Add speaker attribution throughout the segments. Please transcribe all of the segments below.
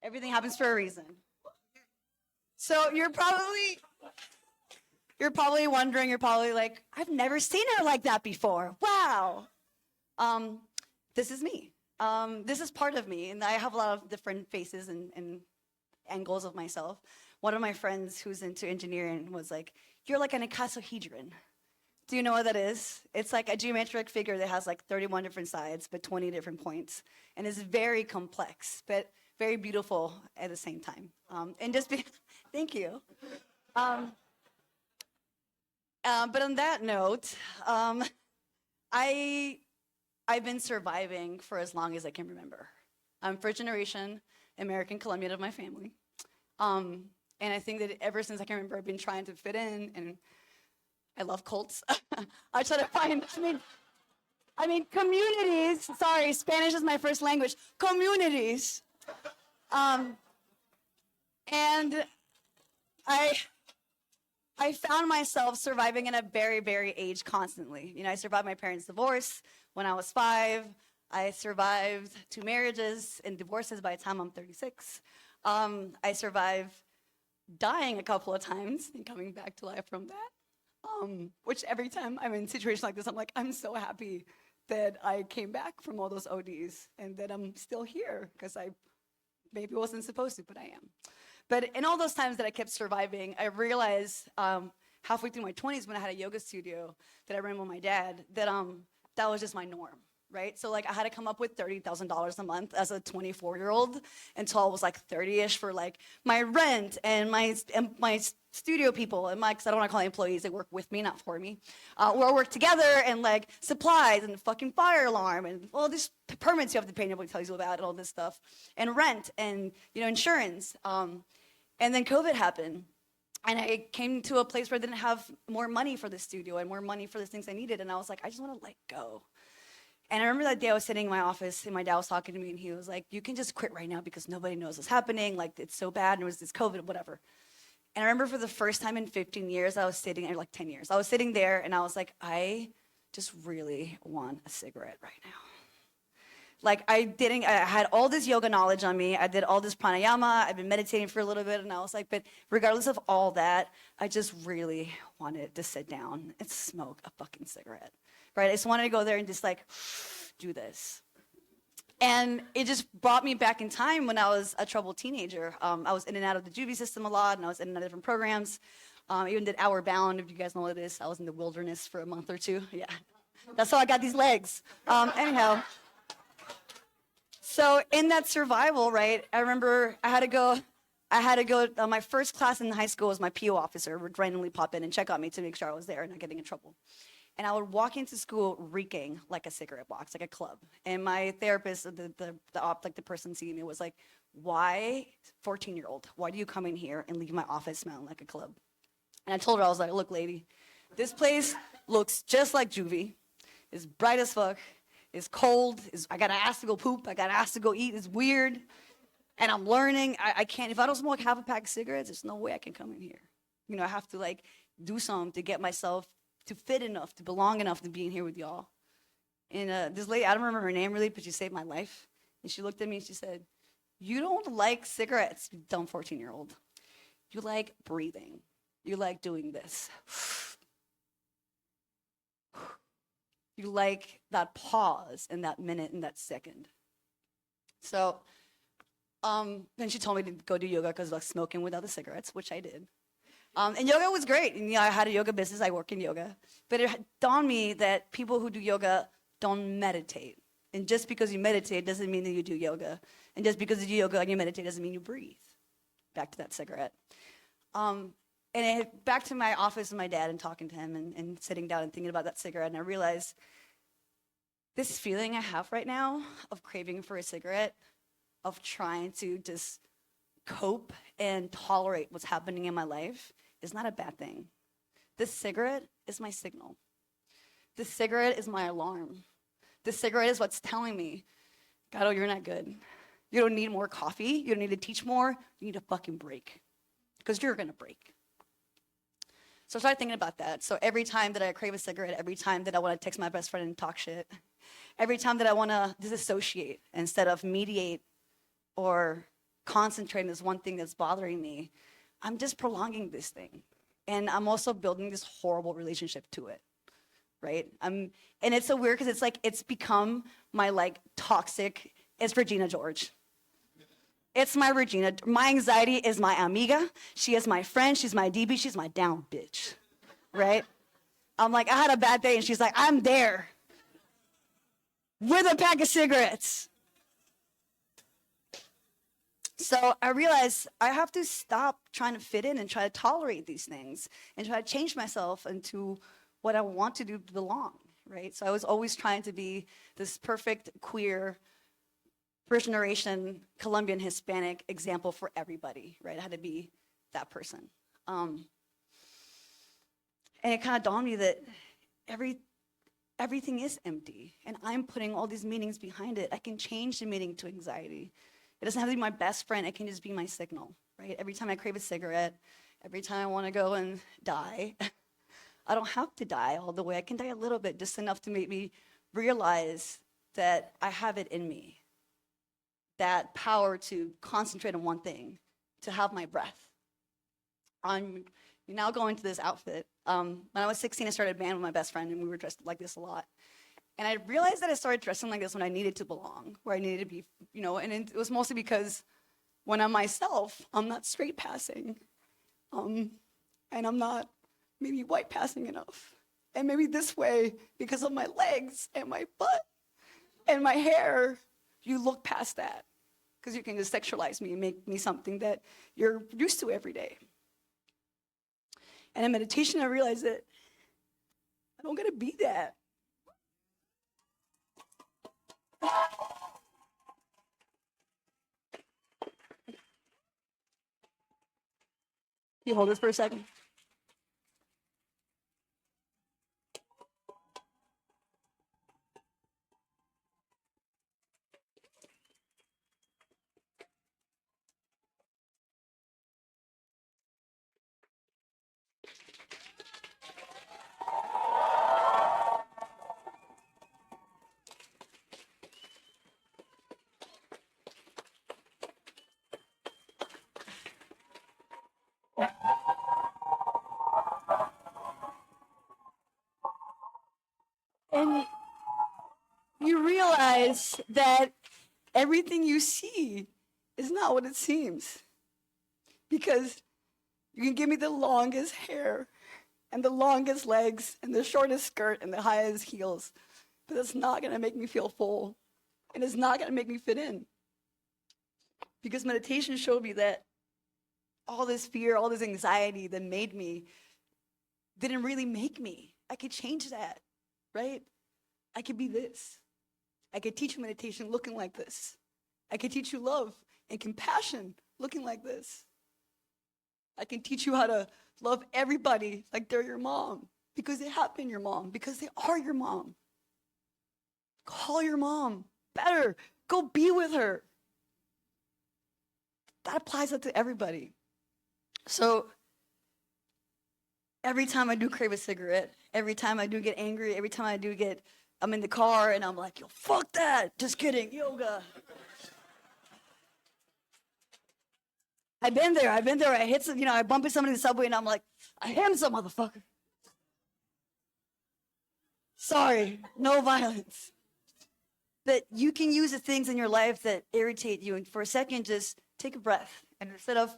Speaker 1: Everything happens for a reason. So you're probably wondering, you're probably like, I've never seen her like that before. Wow. This is me. This is part of me, and I have a lot of different faces and angles of myself. One of my friends who's into engineering was like, you're like an icosahedron. Do you know what that is? It's like a geometric figure that has like 31 different sides, but 20 different points, and is very complex, but very beautiful at the same time. And just be, thank you. But on that note, I've been surviving for as long as I can remember. I'm first generation American Colombian of my family. And I think that ever since I can remember, I've been trying to fit in, and I love cults. I try to find, communities. Sorry, Spanish is my first language. Communities. And I found myself surviving in a very, very age constantly. You know, I survived my parents' divorce when I was 5. I survived 2 marriages and divorces by the time I'm 36. I survived dying a couple of times and coming back to life from that. Which every time I'm in a situation like this, I'm like, I'm so happy that I came back from all those ODs and that I'm still here, because I maybe wasn't supposed to, but I am. But in all those times that I kept surviving, I realized halfway through my 20s when I had a yoga studio that I ran with my dad, that that was just my norm, right? So like I had to come up with $30,000 a month as a 24-year-old until I was like 30-ish for like my rent and my studio people and my, because I don't want to call them employees, they work with me, not for me. We all work together, and like supplies and fucking fire alarm and all these permits you have to pay, nobody tells you about, and all this stuff, and rent and, you know, insurance. And then COVID happened, and I came to a place where I didn't have more money for the studio and more money for the things I needed, and I was like, I just want to let go. And I remember that day I was sitting in my office and my dad was talking to me, and he was like, you can just quit right now because nobody knows what's happening, like it's so bad, and it was this COVID, whatever. And I remember for the first time in 15 years, I was sitting, or like 10 years, I was sitting there and I was like, I just really want a cigarette right now. Like I had all this yoga knowledge on me. I did all this pranayama. I've been meditating for a little bit, and I was like, but regardless of all that, I just really wanted to sit down and smoke a fucking cigarette, right? I just wanted to go there and just like do this. And it just brought me back in time when I was a troubled teenager. I was in and out of the juvie system a lot, and I was in and out of different programs. Even did Outward Bound, if you guys know what it is. I was in the wilderness for a month or 2. Yeah, that's how I got these legs. Anyhow. So in that survival, right, I remember I had to go, my first class in high school was my PO officer would randomly pop in and check on me to make sure I was there and not getting in trouble. And I would walk into school reeking like a cigarette box, like a club. And my therapist, the person seeing me was like, why, 14-year-old, why do you come in here and leave my office smelling like a club? And I told her, I was like, look, lady, this place looks just like juvie. It's bright as fuck. It's cold. I got asked to go poop. I got asked to go eat. It's weird. And I'm learning. I can't, if I don't smoke half a pack of cigarettes, there's no way I can come in here. You know, I have to like do something to get myself to fit enough, to belong enough to be in here with y'all. And this lady, I don't remember her name really, but she saved my life. And she looked at me and she said, you don't like cigarettes, you dumb 14-year-old. You like breathing. You like doing this. You like that pause and that minute and that second. So then she told me to go do yoga because I was smoking without the cigarettes, which I did. And yoga was great. And, I had a yoga business. I work in yoga. But it dawned me that people who do yoga don't meditate. And just because you meditate doesn't mean that you do yoga. And just because you do yoga and you meditate doesn't mean you breathe. Back to that cigarette. And back to my office with my dad and talking to him and sitting down and thinking about that cigarette. And I realized this feeling I have right now of craving for a cigarette, of trying to just cope and tolerate what's happening in my life is not a bad thing. This cigarette is my signal. This cigarette is my alarm. This cigarette is what's telling me, Caro, you're not good. You don't need more coffee. You don't need to teach more. You need to fucking break, because you're gonna break. So I started thinking about that. So every time that I crave a cigarette, every time that I want to text my best friend and talk shit, every time that I want to disassociate instead of mediate or concentrate on this one thing that's bothering me, I'm just prolonging this thing. And I'm also building this horrible relationship to it, right? And it's so weird because it's like, it's become my like toxic, it's Regina George. It's my Regina. My anxiety is my amiga. She is my friend. She's my DB. She's my down bitch, right? I'm like, I had a bad day, and she's like, I'm there with a pack of cigarettes. So I realized I have to stop trying to fit in and try to tolerate these things and try to change myself into what I want to do to belong, right? So I was always trying to be this perfect queer, first generation Colombian Hispanic example for everybody, right? I had to be that person. And it kind of dawned on me that everything is empty, and I'm putting all these meanings behind it. I can change the meaning to anxiety. It doesn't have to be my best friend. It can just be my signal, right? Every time I crave a cigarette, every time I want to go and die, I don't have to die all the way. I can die a little bit, just enough to make me realize that I have it in me. That power to concentrate on one thing, to have my breath. I'm now going to this outfit. When I was 16, I started a band with my best friend, and we were dressed like this a lot. And I realized that I started dressing like this when I needed to belong, where I needed to be, and it was mostly because when I'm myself, I'm not straight passing, and I'm not maybe white passing enough. And maybe this way, because of my legs and my butt and my hair, you look past that, because you can just sexualize me and make me something that you're used to every day. And in meditation, I realized that I don't get to be that. Can you hold this for a second? And you realize that everything you see is not what it seems. Because you can give me the longest hair and the longest legs and the shortest skirt and the highest heels, but it's not going to make me feel full, and it's not going to make me fit in. Because meditation showed me that all this fear, all this anxiety that made me didn't really make me. I could change that, right? I could be this. I could teach you meditation looking like this. I could teach you love and compassion looking like this. I can teach you how to love everybody like they're your mom, because they have been your mom, because they are your mom. Call your mom better. Go be with her. That applies to everybody. So every time I do crave a cigarette, every time I do get angry, every time I do get, I'm in the car and I'm like, yo, fuck that. Just kidding, yoga. I've been there. I hit some, I bump into somebody in the subway and I'm like, I am some motherfucker. Sorry, no violence. That you can use the things in your life that irritate you, and for a second, just take a breath. And instead of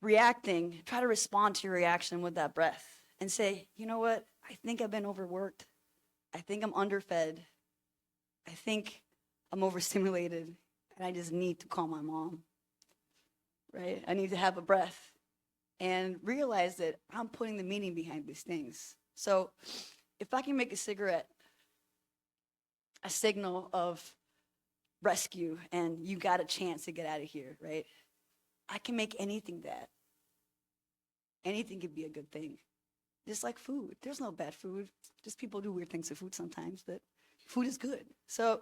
Speaker 1: reacting, try to respond to your reaction with that breath and say, you know what? I think I've been overworked. I think I'm underfed. I think I'm overstimulated, and I just need to call my mom, right? I need to have a breath and realize that I'm putting the meaning behind these things. So if I can make a cigarette a signal of rescue and you got a chance to get out of here, right? I can make anything that. Anything could be a good thing. Just like food. There's no bad food. Just people do weird things to food sometimes, but food is good. So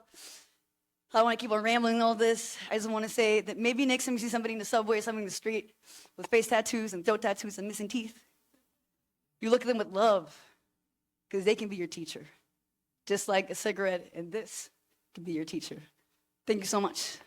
Speaker 1: I don't want to keep on rambling all this. I just want to say that maybe next time you see somebody in the subway or somebody in the street with face tattoos and throat tattoos and missing teeth, you look at them with love, because they can be your teacher. Just like a cigarette and this can be your teacher. Thank you so much.